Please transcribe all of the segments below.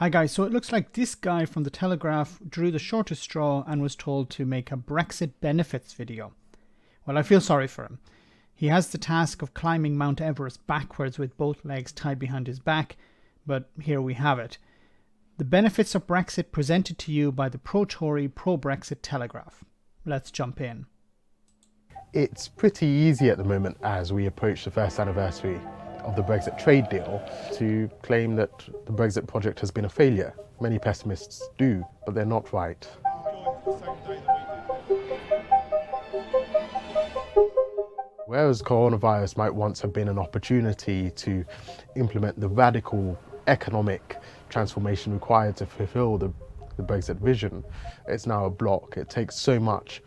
Hi guys, so it looks like this guy from the Telegraph drew the shortest straw and was told to make a Brexit benefits video. Well, I feel sorry for him. He has the task of climbing Mount Everest backwards with both legs tied behind his back, but here we have it. The benefits of Brexit presented to you by the pro-Tory, pro-Brexit Telegraph. Let's jump in. It's pretty easy at the moment as we approach the first anniversary of the Brexit trade deal to claim that the Brexit project has been a failure. Many pessimists do, but they're not right. Whereas coronavirus might once have been an opportunity to implement the radical economic transformation required to fulfill the Brexit vision, it's now a block. It takes so much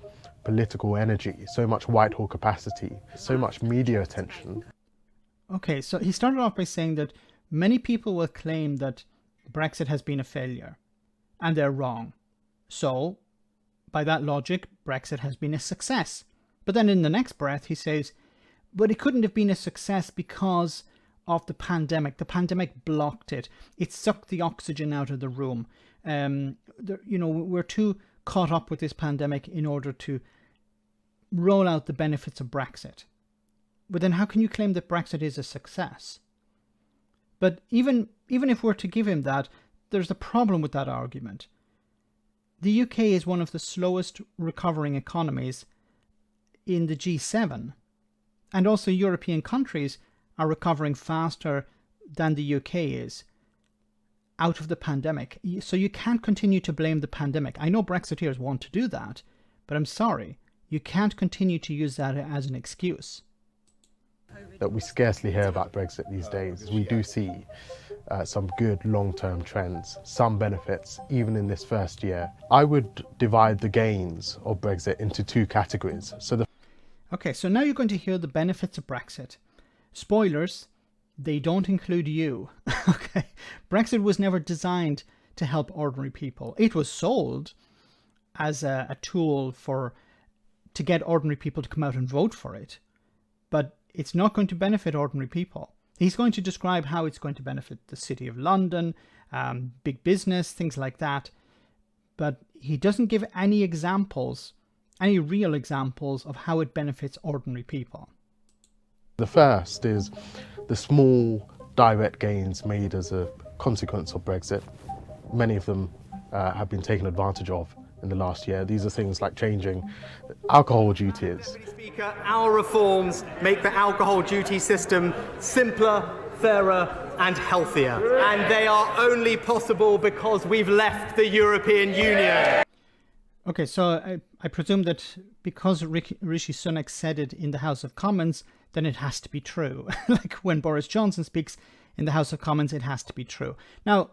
political energy, so much Whitehall capacity, so much media attention. Okay, so he started off by saying that many people will claim that Brexit has been a failure, and they're wrong. So, by that logic, Brexit has been a success. But then in the next breath, he says, but it couldn't have been a success because of the pandemic. The pandemic blocked it. It sucked the oxygen out of the room. We're too caught up with this pandemic in order to roll out the benefits of Brexit. But then how can you claim that Brexit is a success? But even if we're to give him that, there's a problem with that argument. The UK is one of the slowest recovering economies in the G7. And also European countries are recovering faster than the UK is out of the pandemic. So you can't continue to blame the pandemic. I know Brexiteers want to do that, but I'm sorry. You can't continue to use that as an excuse. That we scarcely hear about Brexit these days. We do see some good long-term trends, some benefits, even in this first year. I would divide the gains of Brexit into two categories. Okay, so now you're going to hear the benefits of Brexit. Spoilers, they don't include you. Okay, Brexit was never designed to help ordinary people. It was sold as a tool to get ordinary people to come out and vote for it. But it's not going to benefit ordinary people. He's going to describe how it's going to benefit the City of London, big business, things like that. But he doesn't give any examples, any real examples of how it benefits ordinary people. The first is the small direct gains made as a consequence of Brexit. Many of them have been taken advantage of in the last year. These are things like changing alcohol duties. Speaker, our reforms make the alcohol duty system simpler, fairer and healthier. And they are only possible because we've left the European Union. Okay, so I presume that because Rishi Sunak said it in the House of Commons, then it has to be true. Like when Boris Johnson speaks in the House of Commons, it has to be true. Now,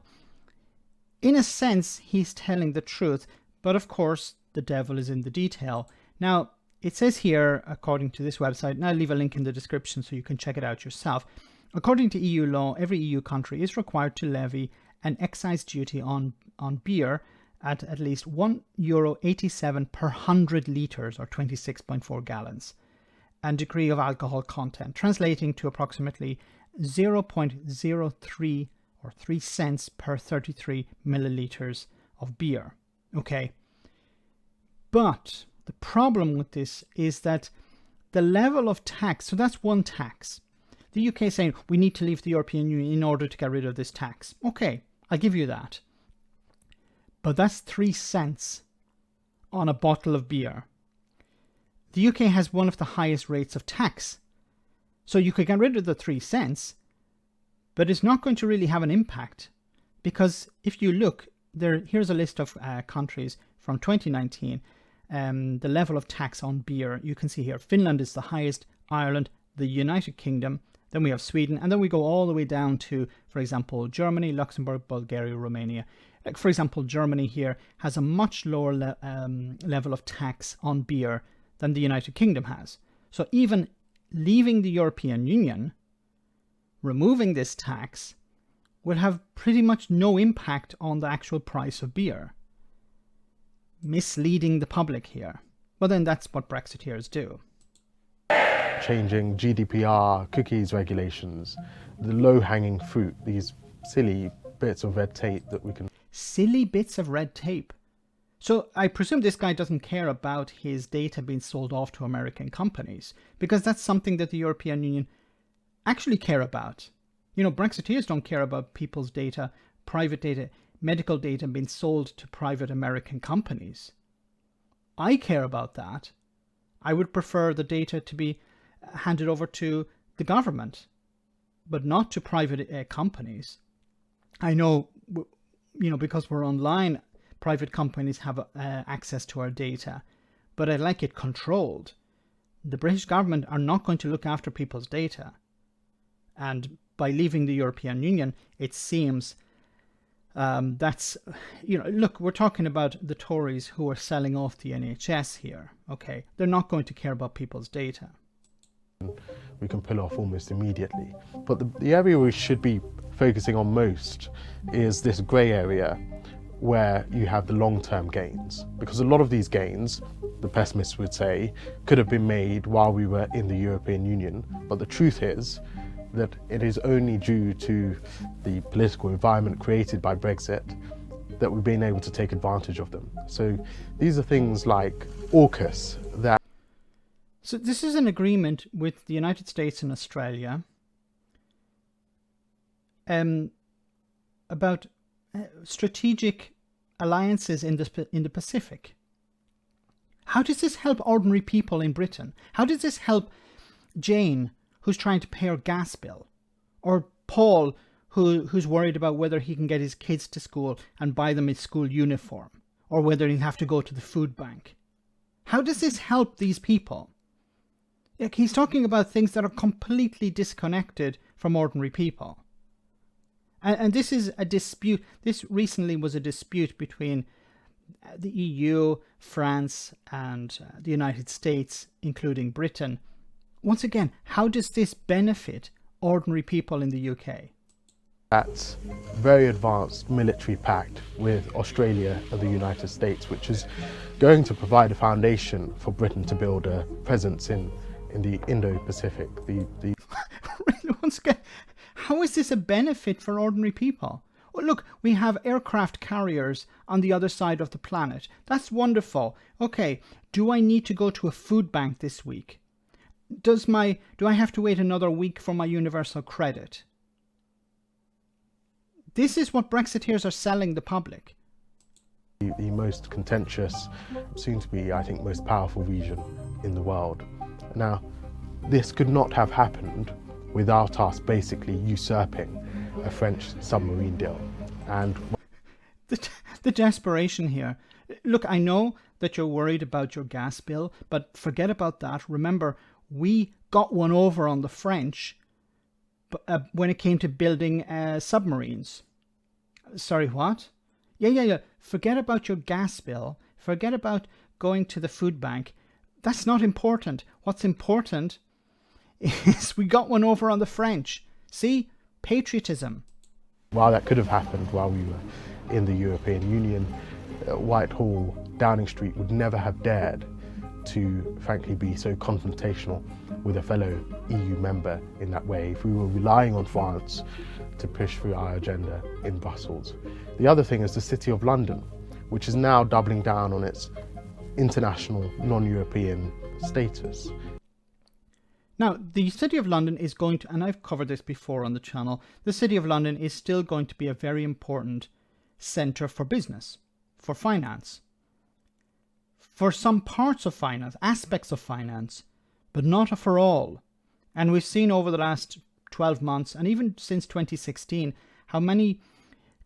in a sense, he's telling the truth, but of course, the devil is in the detail. Now, it says here, according to this website, and I'll leave a link in the description so you can check it out yourself. According to EU law, every EU country is required to levy an excise duty on beer at least €1.87 per 100 litres or 26.4 gallons, and degree of alcohol content, translating to approximately 0.03 or 3 cents per 33 millilitres of beer. Okay. But the problem with this is that the level of tax, so that's one tax. The UK is saying we need to leave the European Union in order to get rid of this tax. Okay, I'll give you that. But that's 3 cents on a bottle of beer. The UK has one of the highest rates of tax. So you could get rid of the 3 cents, but it's not going to really have an impact. Because if you look, here's a list of countries from 2019. The level of tax on beer, you can see here, Finland is the highest, Ireland, the United Kingdom, then we have Sweden, and then we go all the way down to, for example, Germany, Luxembourg, Bulgaria, Romania. Like, for example, Germany here has a much lower level of tax on beer than the United Kingdom has. So even leaving the European Union, removing this tax, will have pretty much no impact on the actual price of beer. Misleading the public here. Well, then that's what Brexiteers do. Changing GDPR, cookies regulations, the low-hanging fruit, these silly bits of red tape that we can... Silly bits of red tape. So I presume this guy doesn't care about his data being sold off to American companies, because that's something that the European Union actually care about. You know, Brexiteers don't care about people's data, private data, medical data being sold to private American companies. I care about that. I would prefer the data to be handed over to the government, but not to private companies. I know, you know, because we're online, private companies have access to our data, but I like it controlled. The British government are not going to look after people's data. And by leaving the European Union, it seems that's, you know, look, we're talking about the Tories who are selling off the NHS here, okay? They're not going to care about people's data. We can pull off almost immediately. But the area we should be focusing on most is this grey area where you have the long-term gains. Because a lot of these gains, the pessimists would say, could have been made while we were in the European Union. But the truth is that it is only due to the political environment created by Brexit that we've been able to take advantage of them. So these are things like AUKUS that... So this is an agreement with the United States and Australia about strategic alliances in the Pacific. How does this help ordinary people in Britain? How does this help Jane, who's trying to pay her gas bill, or Paul, who's worried about whether he can get his kids to school and buy them a school uniform, or whether he'll have to go to the food bank? How does this help these people? Like, he's talking about things that are completely disconnected from ordinary people. And this is a dispute. This recently was a dispute between the EU, France, and the United States, including Britain. Once again, how does this benefit ordinary people in the UK? That very advanced military pact with Australia and the United States, which is going to provide a foundation for Britain to build a presence in the Indo-Pacific. Once again, how is this a benefit for ordinary people? Well, look, we have aircraft carriers on the other side of the planet. That's wonderful. Okay, do I need to go to a food bank this week? Do I have to wait another week for my universal credit? This is what Brexiteers are selling the public. The most contentious, soon to be, I think, most powerful region in the world. Now, this could not have happened without us basically usurping a French submarine deal. And the desperation here. Look, I know that you're worried about your gas bill, but forget about that. Remember, we got one over on the French when it came to building submarines. Sorry, what? Yeah. Forget about your gas bill. Forget about going to the food bank. That's not important. What's important is we got one over on the French. See? Patriotism. While that could have happened while we were in the European Union, Whitehall, Downing Street would never have dared to, frankly, be so confrontational with a fellow EU member in that way if we were relying on France to push through our agenda in Brussels. The other thing is the City of London, which is now doubling down on its international, non-European status. Now, the City of London is going to, and I've covered this before on the channel, the City of London is still going to be a very important centre for business, for finance, for some parts of finance, aspects of finance, but not for all. And we've seen over the last 12 months, and even since 2016, how many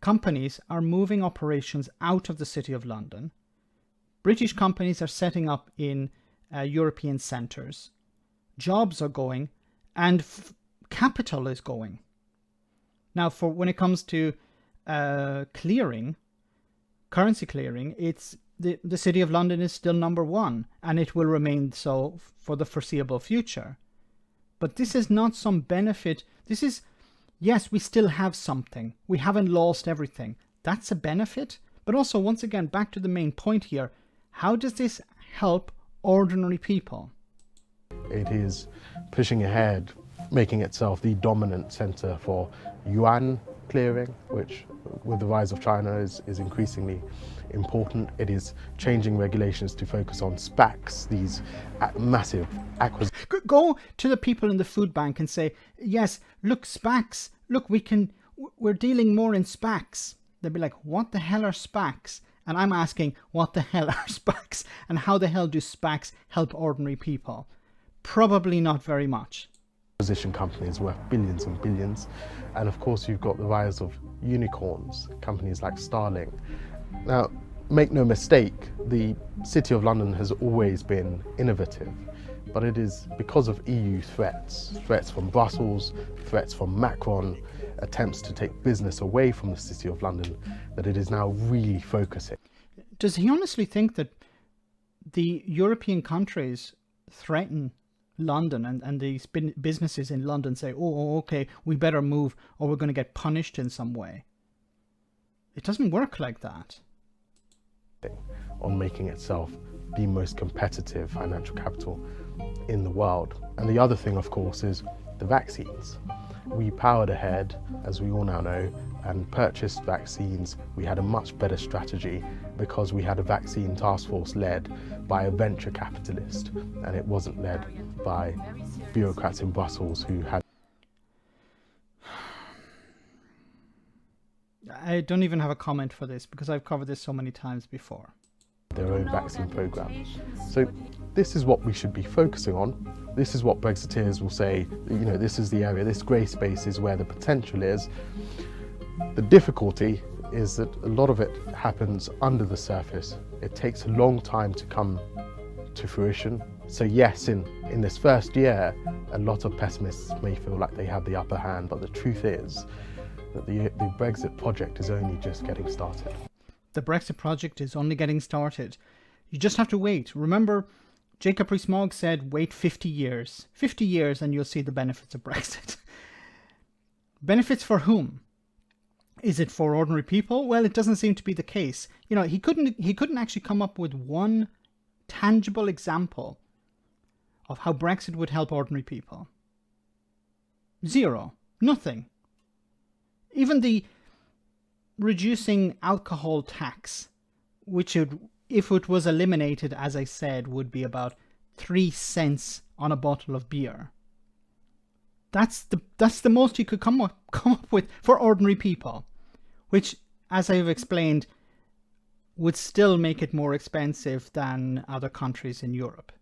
companies are moving operations out of the City of London. British companies are setting up in European centres. Jobs are going, and capital is going. Now, for when it comes to clearing, currency clearing, it's the City of London is still number one, and it will remain so for the foreseeable future. But this is not some benefit. This is, yes, we still have something. We haven't lost everything. That's a benefit. But also, once again, back to the main point here. How does this help ordinary people? It is pushing ahead, making itself the dominant centre for yuan clearing, which with the rise of China is increasingly important. It is changing regulations to focus on SPACs, these massive acquisitions. Go to the people in the food bank and say, yes, look, SPACs, look, we're dealing more in SPACs. They'll be like, what the hell are SPACs? And I'm asking, what the hell are SPACs? And how the hell do SPACs help ordinary people? Probably not very much. Acquisition companies worth billions and billions. And of course, you've got the rise of unicorns, companies like Starling. Now, make no mistake, the City of London has always been innovative, but it is because of EU threats from Brussels, threats from Macron, attempts to take business away from the City of London, that it is now really focusing. Does he honestly think that the European countries threaten London and these businesses in London say, oh, okay, we better move or we're going to get punished in some way? It doesn't work like that. On making itself the most competitive financial capital in the world. And the other thing, of course, is the vaccines. We powered ahead, as we all now know, and purchased vaccines. We had a much better strategy because we had a vaccine task force led by a venture capitalist, and it wasn't led by bureaucrats in Brussels who had... I don't even have a comment for this because I've covered this so many times before. Their own vaccine program. So this is what we should be focusing on. This is what Brexiteers will say, you know, this is the area, this grey space is where the potential is. The difficulty is that a lot of it happens under the surface. It takes a long time to come to fruition. So yes, in this first year, a lot of pessimists may feel like they have the upper hand, but the truth is that the Brexit project is only just getting started. The Brexit project is only getting started. You just have to wait. Remember, Jacob Rees-Mogg said, wait 50 years. 50 years and you'll see the benefits of Brexit. Benefits for whom? Is it for ordinary people? Well, it doesn't seem to be the case. You know, he couldn't actually come up with one tangible example of how Brexit would help ordinary people. Zero. Nothing. Even the reducing alcohol tax, which if it was eliminated, as I said, would be about 3 cents on a bottle of beer. That's the most you could come up with for ordinary people, which, as I've explained, would still make it more expensive than other countries in Europe.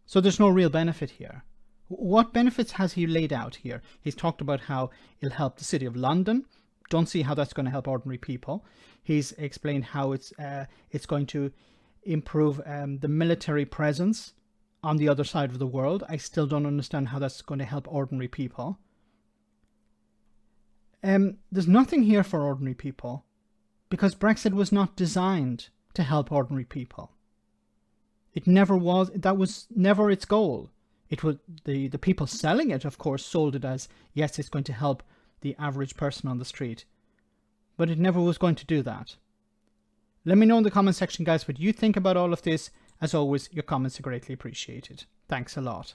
So there's no real benefit here. What benefits has he laid out here? He's talked about how it'll help the City of London. Don't see how that's going to help ordinary people. He's explained how it's going to improve the military presence on the other side of the world. I still don't understand how that's going to help ordinary people. There's nothing here for ordinary people because Brexit was not designed to help ordinary people. It never was. That was never its goal. It was the people selling it, of course, sold it as, yes, it's going to help the average person on the street. But it never was going to do that. Let me know in the comment section, guys, what you think about all of this. As always, your comments are greatly appreciated. Thanks a lot.